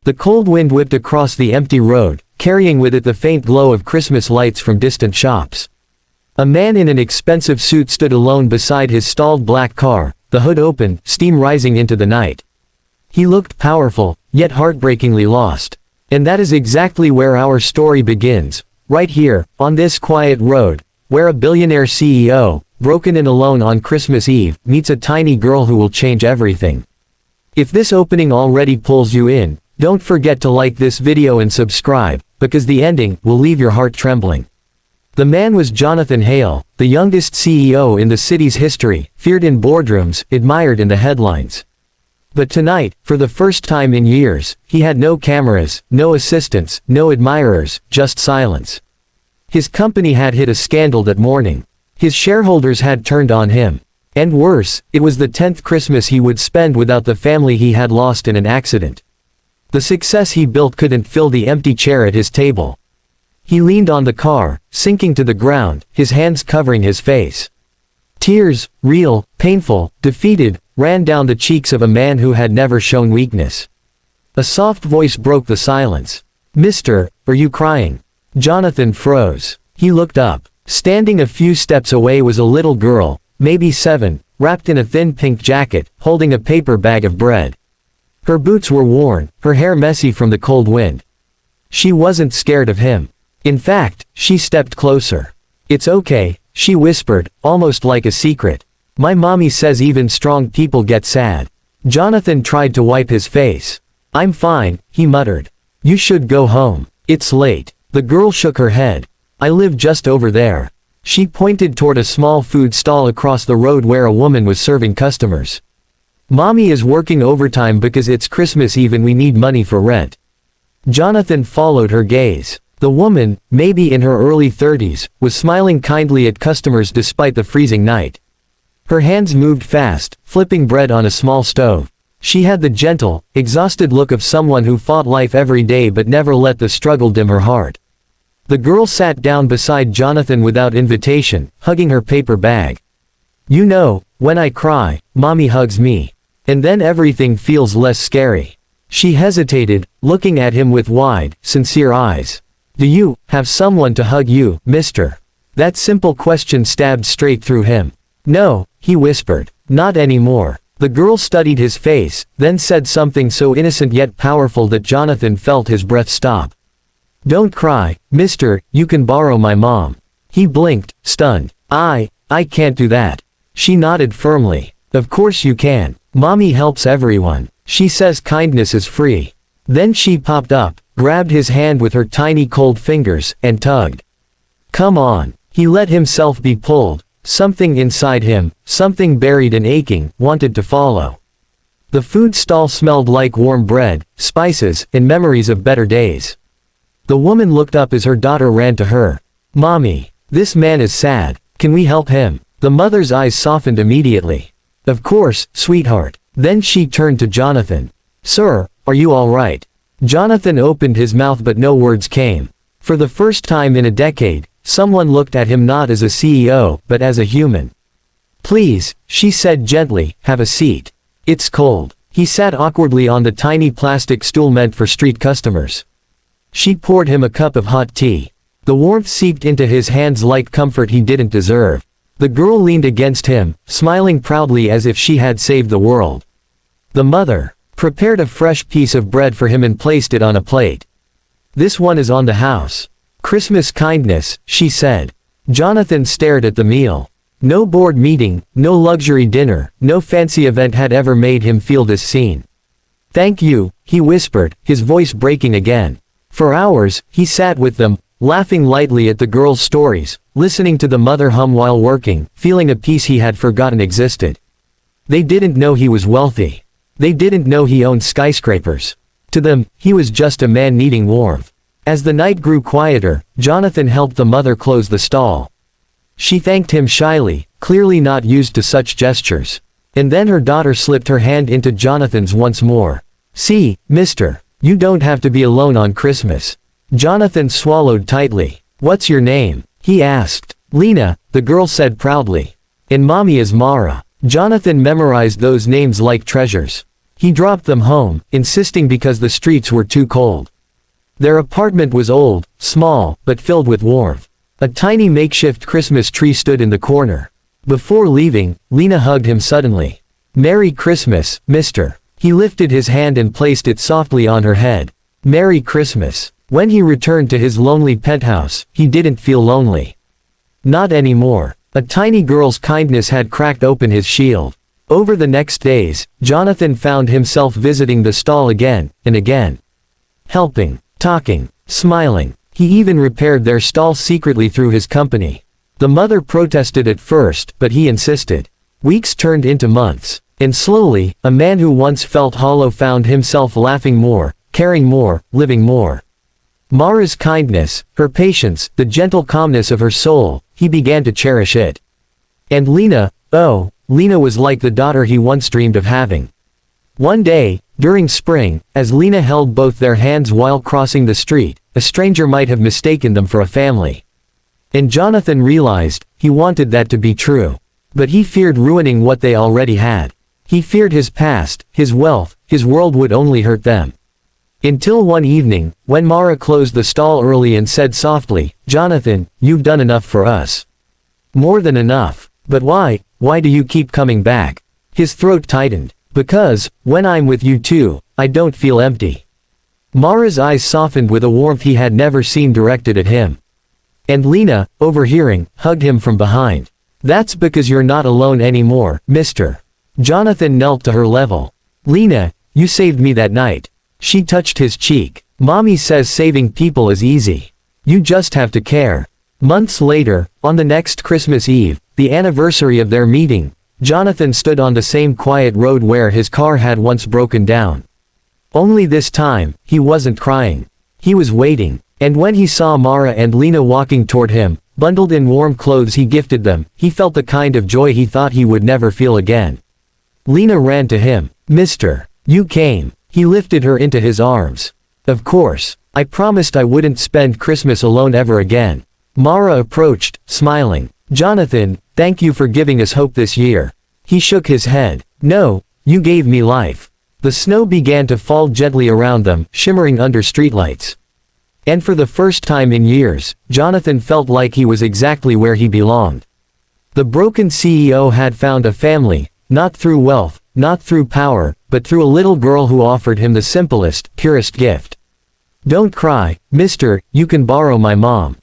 The cold wind whipped across the empty road, carrying with it the faint glow of Christmas lights from distant shops. A man in an expensive suit stood alone beside his stalled black car, the hood open, steam rising into the night. He looked powerful, yet heartbreakingly lost. And that is exactly where our story begins, right here, on this quiet road, where a billionaire CEO, broken and alone on Christmas Eve, meets a tiny girl who will change everything. If this opening already pulls you in, don't forget to like this video and subscribe, because the ending will leave your heart trembling. The man was Jonathan Hale, the youngest CEO in the city's history, feared in boardrooms, admired in the headlines. But tonight, for the first time in years, he had no cameras, no assistants, no admirers, just silence. His company had hit a scandal that morning. His shareholders had turned on him. And worse, it was the 10th Christmas he would spend without the family he had lost in an accident. The success he built couldn't fill the empty chair at his table. He leaned on the car, sinking to the ground, his hands covering his face. Tears, real, painful, defeated, ran down the cheeks of a man who had never shown weakness. A soft voice broke the silence. "Mister, are you crying?" Jonathan froze. He looked up. Standing a few steps away was a little girl, maybe 7, wrapped in a thin pink jacket, holding a paper bag of bread. Her boots were worn, her hair messy from the cold wind. She wasn't scared of him. In fact, she stepped closer. "It's okay," she whispered, almost like a secret. "My mommy says even strong people get sad." Jonathan tried to wipe his face. "I'm fine," he muttered. "You should go home. It's late." The girl shook her head. "I live just over there." She pointed toward a small food stall across the road where a woman was serving customers. "Mommy is working overtime because it's Christmas Eve and we need money for rent." Jonathan followed her gaze. The woman, maybe in her early 30s, was smiling kindly at customers despite the freezing night. Her hands moved fast, flipping bread on a small stove. She had the gentle, exhausted look of someone who fought life every day but never let the struggle dim her heart. The girl sat down beside Jonathan without invitation, hugging her paper bag. "You know, when I cry, mommy hugs me. And then everything feels less scary." She hesitated, looking at him with wide, sincere eyes. "Do you have someone to hug you, mister?" That simple question stabbed straight through him. "No," he whispered. "Not anymore." The girl studied his face, then said something so innocent yet powerful that Jonathan felt his breath stop. "Don't cry, mister, you can borrow my mom." He blinked, stunned. I can't do that." She nodded firmly. "Of course you can. Mommy helps everyone. She says kindness is free." Then she popped up, grabbed his hand with her tiny cold fingers, and tugged. "Come on." He let himself be pulled. Something inside him, something buried and aching, wanted to follow. The food stall smelled like warm bread, spices, and memories of better days. The woman looked up as her daughter ran to her. "Mommy, this man is sad. Can we help him?" The mother's eyes softened immediately. "Of course, sweetheart." Then she turned to Jonathan. "Sir, are you all right?" Jonathan opened his mouth but no words came. For the first time in a decade, someone looked at him not as a CEO, but as a human. "Please," she said gently, "have a seat. It's cold." He sat awkwardly on the tiny plastic stool meant for street customers. She poured him a cup of hot tea. The warmth seeped into his hands like comfort he didn't deserve. The girl leaned against him, smiling proudly as if she had saved the world. The mother prepared a fresh piece of bread for him and placed it on a plate. "This one is on the house. Christmas kindness," she said. Jonathan stared at the meal. No board meeting, no luxury dinner, no fancy event had ever made him feel this seen. "Thank you," he whispered, his voice breaking again. For hours, he sat with them, laughing lightly at the girl's stories, listening to the mother hum while working, feeling a peace he had forgotten existed. They didn't know he was wealthy. They didn't know he owned skyscrapers. To them, he was just a man needing warmth. As the night grew quieter, Jonathan helped the mother close the stall. She thanked him shyly, clearly not used to such gestures. And then her daughter slipped her hand into Jonathan's once more. "See, mister, you don't have to be alone on Christmas." Jonathan swallowed tightly. "What's your name?" he asked. "Lena," the girl said proudly. "And mommy is Mara." Jonathan memorized those names like treasures. He dropped them home, insisting because the streets were too cold. Their apartment was old, small, but filled with warmth. A tiny makeshift Christmas tree stood in the corner. Before leaving, Lena hugged him suddenly. "Merry Christmas, mister." He lifted his hand and placed it softly on her head. "Merry Christmas." When he returned to his lonely penthouse, he didn't feel lonely. Not anymore. A tiny girl's kindness had cracked open his shield. Over the next days, Jonathan found himself visiting the stall again and again. Helping, talking, smiling. He even repaired their stall secretly through his company. The mother protested at first, but he insisted. Weeks turned into months. And slowly, a man who once felt hollow found himself laughing more, caring more, living more. Mara's kindness, her patience, the gentle calmness of her soul, he began to cherish it. And Lena, oh, Lena was like the daughter he once dreamed of having. One day, during spring, as Lena held both their hands while crossing the street, a stranger might have mistaken them for a family. And Jonathan realized, he wanted that to be true. But he feared ruining what they already had. He feared his past, his wealth, his world would only hurt them. Until one evening, when Mara closed the stall early and said softly, "Jonathan, you've done enough for us." "More than enough. But why do you keep coming back?" His throat tightened. "Because, when I'm with you too, I don't feel empty." Mara's eyes softened with a warmth he had never seen directed at him. And Lena, overhearing, hugged him from behind. "That's because you're not alone anymore, mister." Jonathan knelt to her level. "Lena, you saved me that night." She touched his cheek. "Mommy says saving people is easy. You just have to care." Months later, on the next Christmas Eve, the anniversary of their meeting, Jonathan stood on the same quiet road where his car had once broken down. Only this time, he wasn't crying. He was waiting. And when he saw Mara and Lena walking toward him, bundled in warm clothes he gifted them, he felt the kind of joy he thought he would never feel again. Lena ran to him. "Mister, you came." He lifted her into his arms. "Of course. I promised I wouldn't spend Christmas alone ever again." Mara approached, smiling. "Jonathan, thank you for giving us hope this year." He shook his head. "No, you gave me life." The snow began to fall gently around them, shimmering under streetlights. And for the first time in years, Jonathan felt like he was exactly where he belonged. The broken CEO had found a family, not through wealth, not through power, but through a little girl who offered him the simplest, purest gift. "Don't cry, mister, you can borrow my mom."